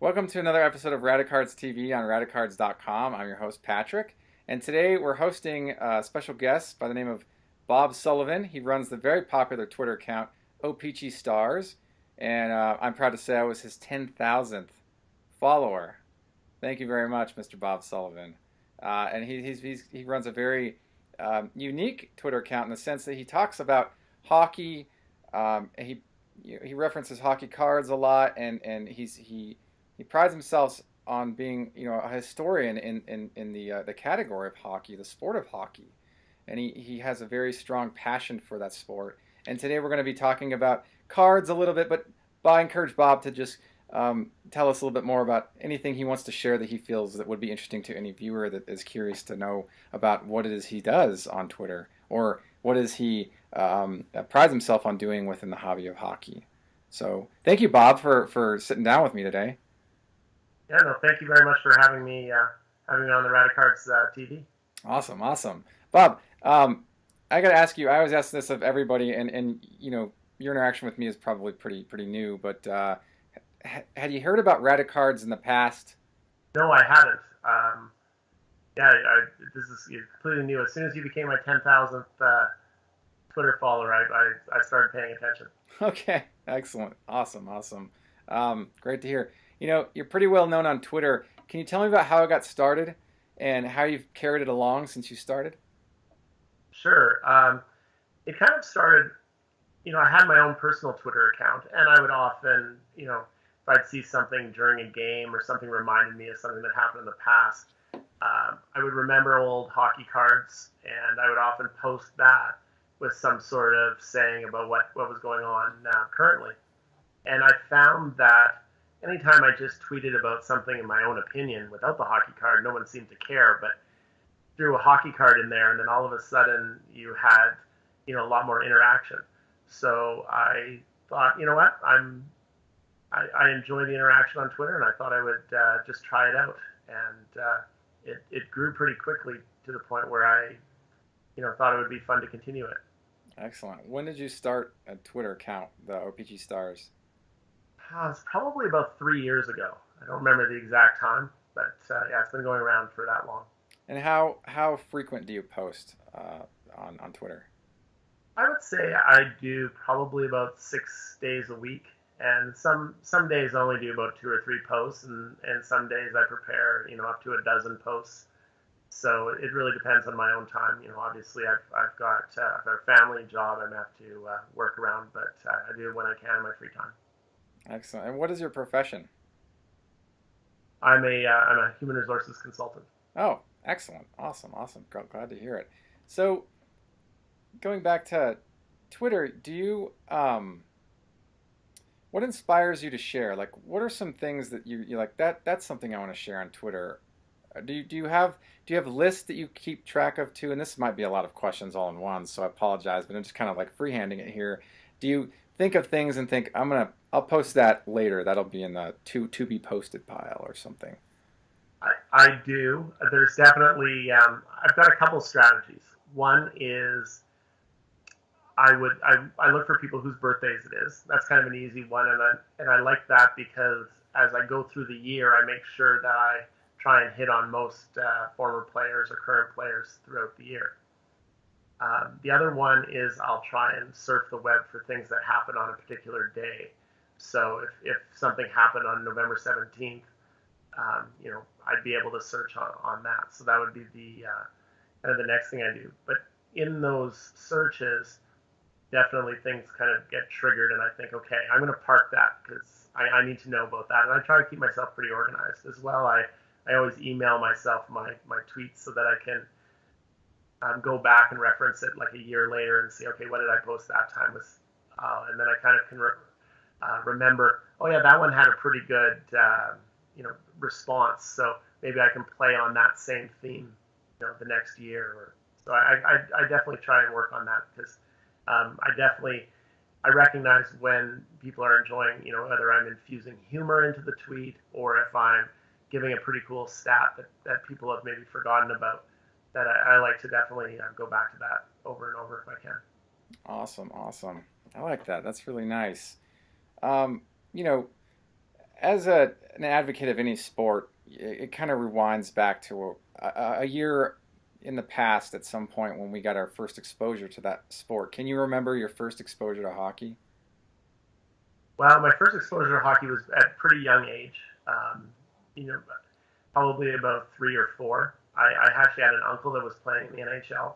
Welcome to another episode of Radicards TV on Radicards.com. I'm your host, Patrick, and today we're hosting a special guest by the name of Bob Sullivan. He runs the very popular Twitter account, OPG Stars, and I'm proud to say I was his 10,000th follower. Thank you very much, Mr. Bob Sullivan. And he runs a very unique Twitter account in the sense that he talks about hockey. He references hockey cards a lot, and he prides himself on being, a historian in the category of hockey, the sport of hockey, and he has a very strong passion for that sport. And today we're going to be talking about cards a little bit, but I encourage Bob to just tell us a little bit more about anything he wants to share that he feels that would be interesting to any viewer that is curious to know about what it is he does on Twitter, or what is he prides himself on doing within the hobby of hockey. So thank you, Bob, for sitting down with me today. Yeah, no, thank you very much for having me on the Radicards TV. Awesome. Bob, I got to ask you, I always ask this of everybody, and your interaction with me is probably pretty new, but had you heard about Radicards in the past? No, I hadn't. This is completely new. As soon as you became my 10,000th Twitter follower, I started paying attention. Okay, excellent. Awesome. Great to hear. You're pretty well known on Twitter. Can you tell me about how it got started and how you've carried it along since you started? Sure. It kind of started, I had my own personal Twitter account, and I would often, if I'd see something during a game or something reminded me of something that happened in the past, I would remember old hockey cards, and I would often post that with some sort of saying about what was going on currently. And I found that anytime I just tweeted about something in my own opinion without the hockey card, no one seemed to care. But threw a hockey card in there, and then all of a sudden you had, a lot more interaction. So I thought, you know what, I enjoy the interaction on Twitter, and I thought I would just try it out. And it grew pretty quickly to the point where I, thought it would be fun to continue it. Excellent. When did you start a Twitter account, the OPG Stars? It's probably about 3 years ago. I don't remember the exact time, but it's been going around for that long. And how frequent do you post on Twitter? I would say I do probably about 6 days a week, and some days I only do about 2 or 3 posts, and some days I prepare up to a dozen posts. So it really depends on my own time. Obviously I've got a family job I have to work around, but I do it when I can in my free time. Excellent. And what is your profession? I'm a human resources consultant. Oh, excellent. Awesome. Glad to hear it. So, going back to Twitter, do you what inspires you to share? Like, what are some things that you like that's something I want to share on Twitter? Do you have lists that you keep track of too? And this might be a lot of questions all in one, so I apologize, but I'm just kind of like freehanding it here. Do you think of things and think I'll post that later. That'll be in the to be posted pile or something? I do. There's definitely I've got a couple strategies. One is I look for people whose birthdays it is. That's kind of an easy one, and I like that because as I go through the year, I make sure that I try and hit on most former players or current players throughout the year. The other one is I'll try and surf the web for things that happen on a particular day. So if something happened on November 17th, I'd be able to search on that. So that would be the kind of the next thing I do. But in those searches, definitely things kind of get triggered, and I think, okay, I'm going to park that because I need to know about that. And I try to keep myself pretty organized as well. I always email myself my tweets so that I can go back and reference it like a year later and see, okay, what did I post that time? And then I kind of can remember, oh yeah, that one had a pretty good response, so maybe I can play on that same theme the next year. So I definitely try and work on that because I recognize when people are enjoying, whether I'm infusing humor into the tweet or if I'm giving a pretty cool stat that people have maybe forgotten about, that I like to definitely go back to that over and over if I can. Awesome. I like that. That's really nice. As an advocate of any sport, it kind of rewinds back to a year in the past at some point when we got our first exposure to that sport. Can you remember your first exposure to hockey? Well, my first exposure to hockey was at a pretty young age. You know, probably about 3 or 4. I actually had an uncle that was playing in the NHL,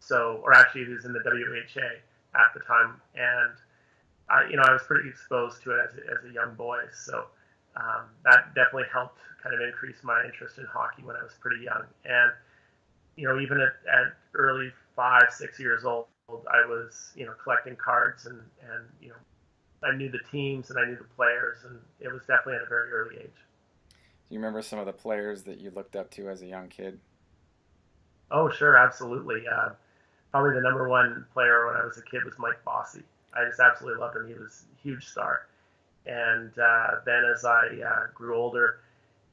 so or actually he was in the WHA at the time, and I was pretty exposed to it as a young boy. So that definitely helped kind of increase my interest in hockey when I was pretty young. And even at early 5, 6 years old, I was collecting cards and I knew the teams and I knew the players, and it was definitely at a very early age. Do you remember some of the players that you looked up to as a young kid? Oh, sure, absolutely. Probably the number one player when I was a kid was Mike Bossy. I just absolutely loved him. He was a huge star. And then as I grew older,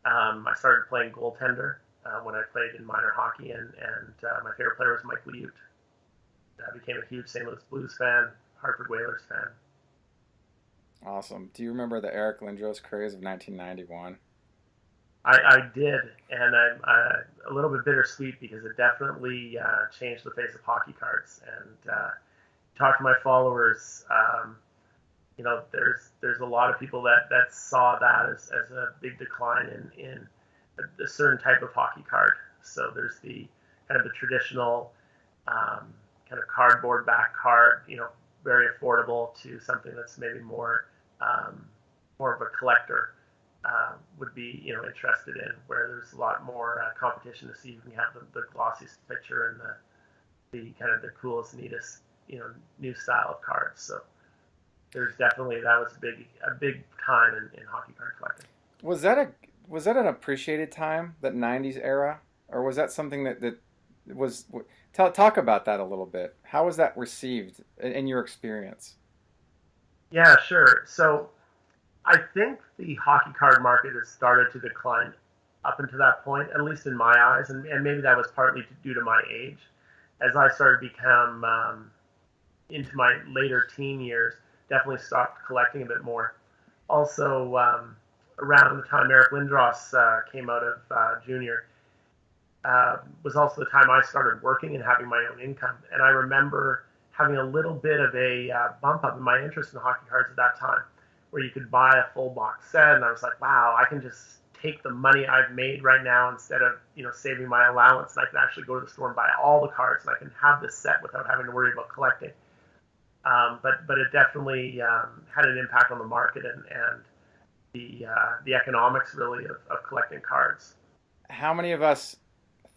I started playing goaltender when I played in minor hockey, and my favorite player was Mike Liut. I became a huge St. Louis Blues fan, Hartford Whalers fan. Awesome. Do you remember the Eric Lindros craze of 1991? I did, and I'm a little bit bittersweet because it definitely changed the face of hockey cards. And talk to my followers, there's a lot of people that saw that as a big decline in a certain type of hockey card. So there's the kind of the traditional kind of cardboard back card, very affordable, to something that's maybe um, more of a collector would be interested in, where there's a lot more competition to see if you can have the glossiest picture and the kind of the coolest, neatest new style of cards. So there's definitely that was a big time in hockey card collecting. Was that a was that an appreciated time, that 90s era? Or was that something that was talk about that a little bit. How was that received in your experience? Yeah, sure. So I think the hockey card market has started to decline up until that point, at least in my eyes, and maybe that was partly due to my age. As I started to become into my later teen years, definitely stopped collecting a bit more. Also, around the time Eric Lindros came out of junior, was also the time I started working and having my own income. And I remember having a little bit of a bump up in my interest in hockey cards at that time, where you could buy a full box set, and I was like, wow, I can just take the money I've made right now instead of saving my allowance, and I can actually go to the store and buy all the cards, and I can have this set without having to worry about collecting. But it definitely had an impact on the market and the economics really of collecting cards. How many of us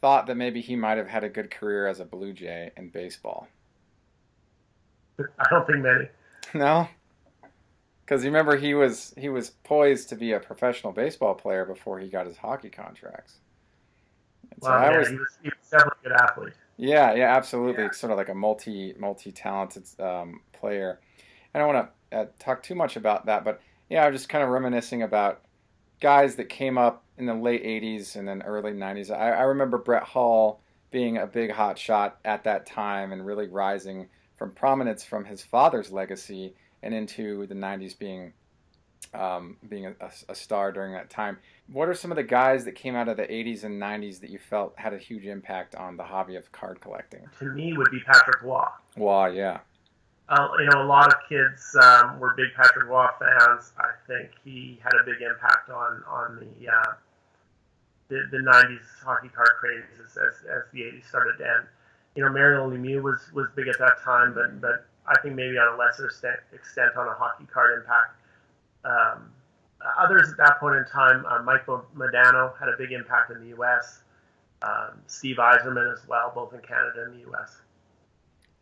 thought that maybe he might have had a good career as a Blue Jay in baseball? I don't think many. No, because remember he was poised to be a professional baseball player before he got his hockey contracts. And so Well, I yeah, always, he was definitely a good athlete. yeah, yeah, absolutely, Yeah. sort of like a multi talented player. I don't want to talk too much about that, but yeah, I'm just kind of reminiscing about guys that came up in the late 80s and then early 90s. I remember Brett Hall being a big hot shot at that time and really rising from prominence from his father's legacy and into the 90s being a star during that time. What are some of the guys that came out of the 80s and 90s that you felt had a huge impact on the hobby of card collecting? To me, would be Patrick Waugh. Wow, yeah. A lot of kids were big Patrick Waugh fans. I think he had a big impact on the '90s hockey card craze as the '80s started to end. Mario Lemieux was big at that time, but I think maybe on a lesser extent on a hockey card impact. Um, Others at that point in time, Mike Modano had a big impact in the U.S. Steve Eiserman as well, both in Canada and the U.S.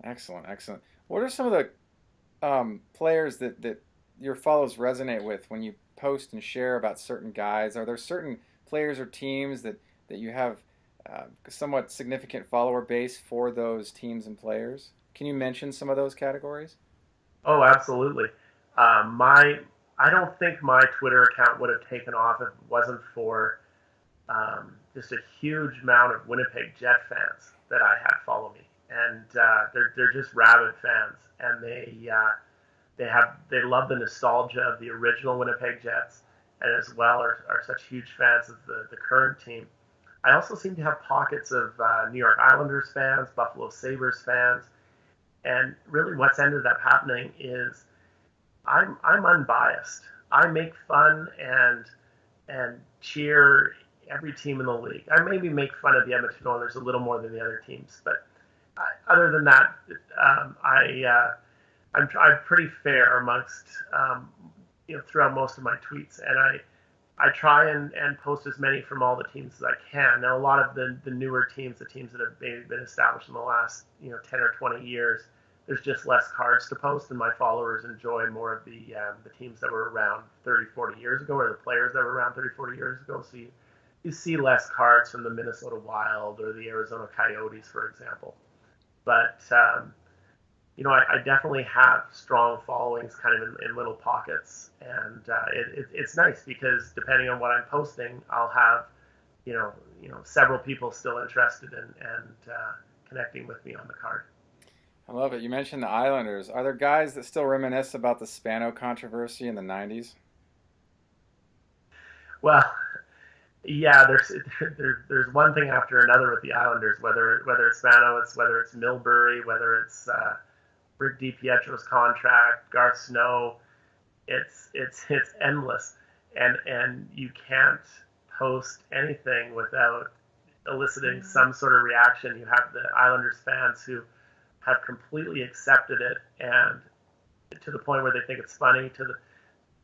Excellent, excellent. What are some of the players that your follows resonate with when you post and share about certain guys? Are there certain players or teams that you have somewhat significant follower base for those teams and players? Can you mention some of those categories? Oh, absolutely. My I don't think my Twitter account would have taken off if it wasn't for just a huge amount of Winnipeg Jet fans that I had follow me, and they're just rabid fans, and they love the nostalgia of the original Winnipeg Jets, and as well are such huge fans of the current team. I also seem to have pockets of New York Islanders fans, Buffalo Sabres fans, and really what's ended up happening is I'm unbiased. I make fun and cheer every team in the league. I maybe make fun of the Edmonton Oilers a little more than the other teams, but other than that, I'm pretty fair amongst throughout most of my tweets, and I try and post as many from all the teams as I can. Now, a lot of the newer teams, the teams that have maybe been established in the last 10 or 20 years, there's just less cards to post, and my followers enjoy more of the teams that were around 30, 40 years ago, or the players that were around 30, 40 years ago. So you see less cards from the Minnesota Wild or the Arizona Coyotes, for example. But I definitely have strong followings kind of in little pockets, and it's nice because depending on what I'm posting, I'll have several people still interested and connecting with me on the card. I love it. You mentioned the Islanders. Are there guys that still reminisce about the Spano controversy in the 90s? Well, yeah, there's one thing after another with the Islanders. Whether it's Spano, whether it's Milbury, whether it's Rick DiPietro's contract, Garth Snow. It's endless, and you can't post anything without eliciting some sort of reaction. You have the Islanders fans who have completely accepted it, and to the point where they think it's funny.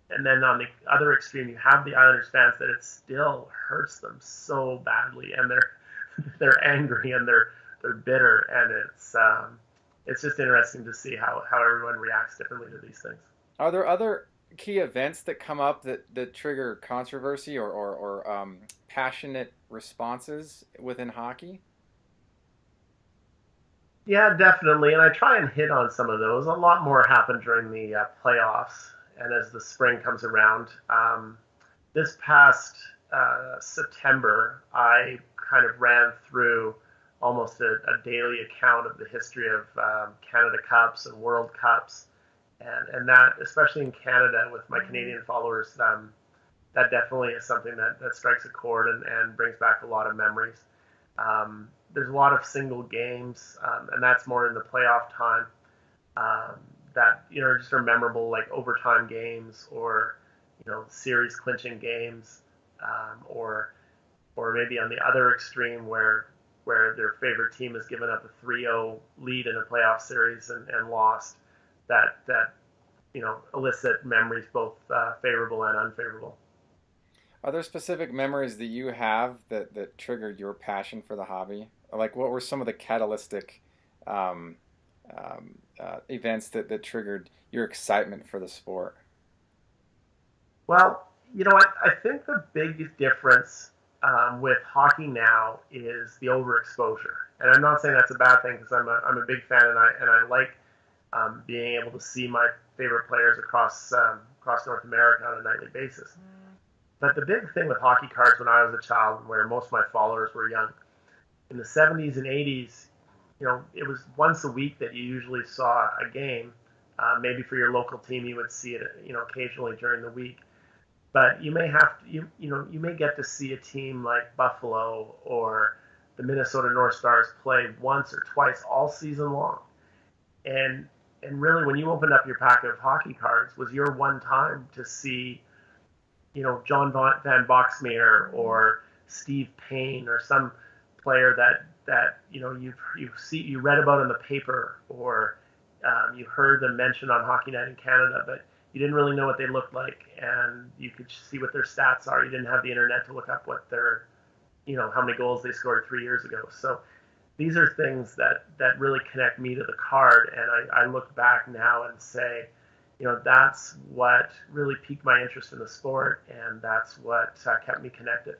And then on the other extreme, you have the Islanders fans that it still hurts them so badly, and they're angry and they're bitter, and it's just interesting to see how everyone reacts differently to these things. Are there other key events that come up that trigger controversy or passionate responses within hockey? Yeah, definitely, and I try and hit on some of those. A lot more happen during the playoffs, and as the spring comes around. This past September, I kind of ran through almost a daily account of the history of Canada Cups and World Cups, and that, especially in Canada with my Canadian followers, that definitely is something that strikes a chord and brings back a lot of memories. There's a lot of single games, and that's more in the playoff time, that just are memorable, like overtime games or series clinching games, or maybe on the other extreme where their favorite team has given up a 3-0 lead in a playoff series and lost, that elicit memories both favorable and unfavorable. Are there specific memories that you have that triggered your passion for the hobby? Like, what were some of the catalytic um, events that triggered your excitement for the sport? Well, I think the big difference with hockey now is the overexposure, and I'm not saying that's a bad thing because I'm a big fan, and I like being able to see my favorite players across North America on a nightly basis. But the big thing with hockey cards when I was a child, where most of my followers were young, in the 70s and 80s, it was once a week that you usually saw a game. Maybe for your local team, you would see it, occasionally during the week. But you may you may get to see a team like Buffalo or the Minnesota North Stars play once or twice all season long. And really, when you opened up your pack of hockey cards, was your one time to see, John Van Boxmeer or Steve Payne or some player that you read about in the paper, or you heard them mentioned on Hockey Night in Canada, but you didn't really know what they looked like, and you could see what their stats are. You didn't have the internet to look up what their, how many goals they scored 3 years ago. So these are things that really connect me to the card, and I look back now and say, that's what really piqued my interest in the sport, and that's what kept me connected.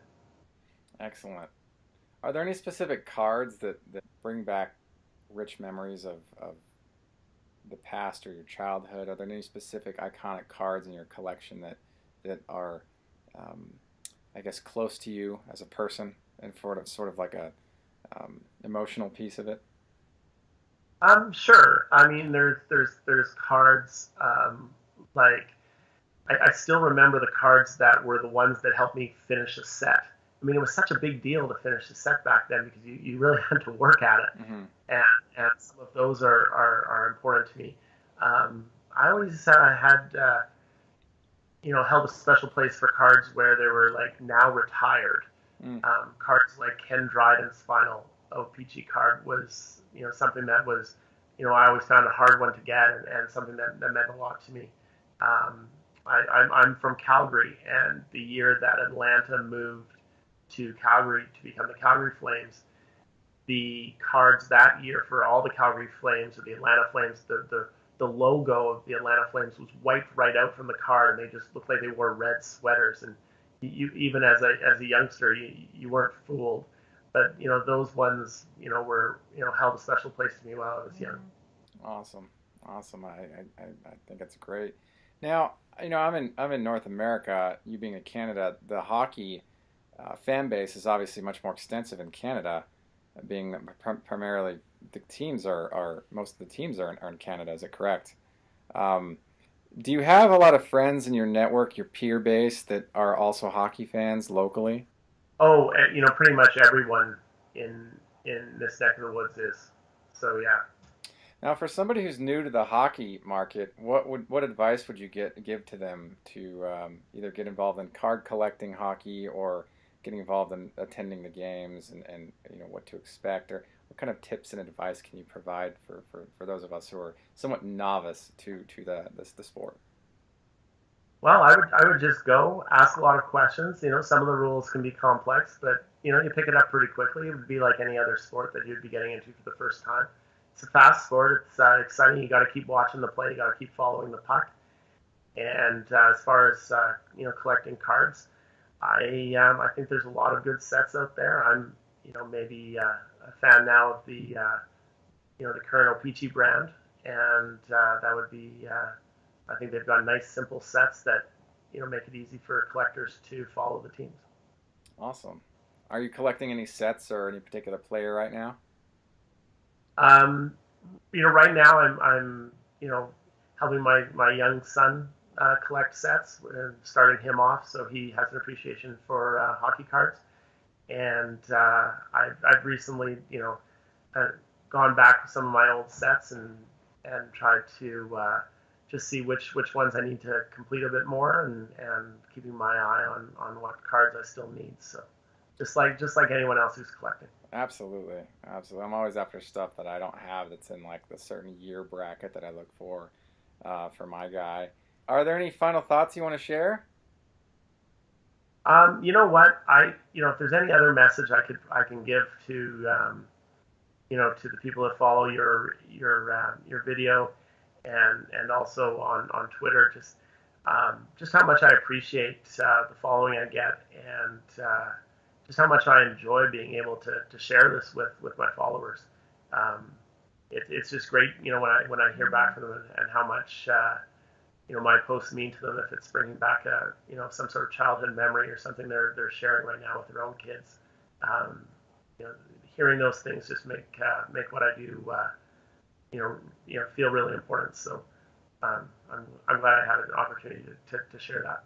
Excellent. Are there any specific cards that bring back rich memories of the past or your childhood? Are there any specific iconic cards in your collection that are, um, I guess, close to you as a person and sort of like a emotional piece of it? Sure. I mean, there's cards like I still remember the cards that were the ones that helped me finish a set. I mean, it was such a big deal to finish a set back then because you really had to work at it. Hmm. And, and some of those are important to me. I always said I had, held a special place for cards where they were like now retired. Mm. Cards like Ken Dryden's final OPG card was, something that was, I always found a hard one to get and something that meant a lot to me. Um, I'm from Calgary, and the year that Atlanta moved to Calgary to become the Calgary Flames, the cards that year for all the Calgary Flames or the Atlanta Flames, the logo of the Atlanta Flames was wiped right out from the card, and they just looked like they wore red sweaters. And you even as a youngster, you weren't fooled. But those ones were held a special place to me while I was young. Awesome, awesome. I think it's great. Now, I'm in North America. You being in Canada, the hockey fan base is obviously much more extensive in Canada, being that primarily the teams are most of the teams are in Canada. Is it correct? Um, do you have a lot of friends in your network, your peer base, that are also hockey fans locally? Oh, and, pretty much everyone in this neck of the woods is. So yeah. Now, for somebody who's new to the hockey market, what advice would you give to them to either get involved in card collecting hockey or getting involved in attending the games and what to expect, or what kind of tips and advice can you provide for those of us who are somewhat novice to the sport? Well, I would just go ask a lot of questions. Some of the rules can be complex, but you pick it up pretty quickly. It would be like any other sport that you'd be getting into for the first time. It's a fast sport. It's exciting. You got to keep watching the play. You got to keep following the puck. And as far as collecting cards, I think there's a lot of good sets out there. I'm maybe a fan now of the current O-Pee-Chee brand, and that would be I think they've got nice simple sets that make it easy for collectors to follow the teams. Awesome. Are you collecting any sets or any particular player right now? Um, right now I'm helping my young son collect sets and starting him off so he has an appreciation for hockey cards. And I've recently uh, gone back to some of my old sets and tried to just see which ones I need to complete a bit more and keeping my eye on what cards I still need. So just like anyone else who's collecting. Absolutely, absolutely. I'm always after stuff that I don't have that's in like the certain year bracket that I look for my guy. Are there any final thoughts you want to share? You know what? If there's any other message I can give to to the people that follow your video and also on Twitter, just how much I appreciate the following I get and just how much I enjoy being able to share this with my followers. Um, it's just great, when I hear back from them and how much my posts mean to them. If it's bringing back some sort of childhood memory or something they're sharing right now with their own kids. Um, you know, Hearing those things just make what I do feel really important. So I'm glad I had an opportunity to share that.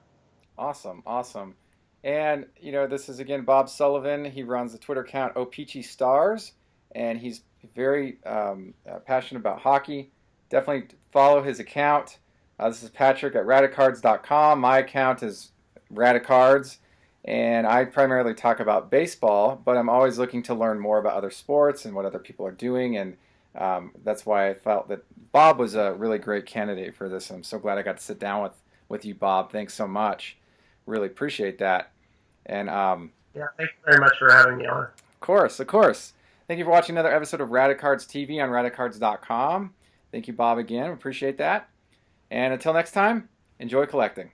Awesome, awesome. And this is again Bob Sullivan. He runs the Twitter account Opeachy Stars, and he's very passionate about hockey. Definitely follow his account. This is Patrick at Radicards.com. My account is Radicards, and I primarily talk about baseball, but I'm always looking to learn more about other sports and what other people are doing, and that's why I felt that Bob was a really great candidate for this. I'm so glad I got to sit down with you, Bob. Thanks so much. Really appreciate that. And Yeah, thank you very much for having me on. of course, of course. Thank you for watching another episode of Radicards TV on Radicards.com. Thank you, Bob, again. Appreciate that. And until next time, enjoy collecting.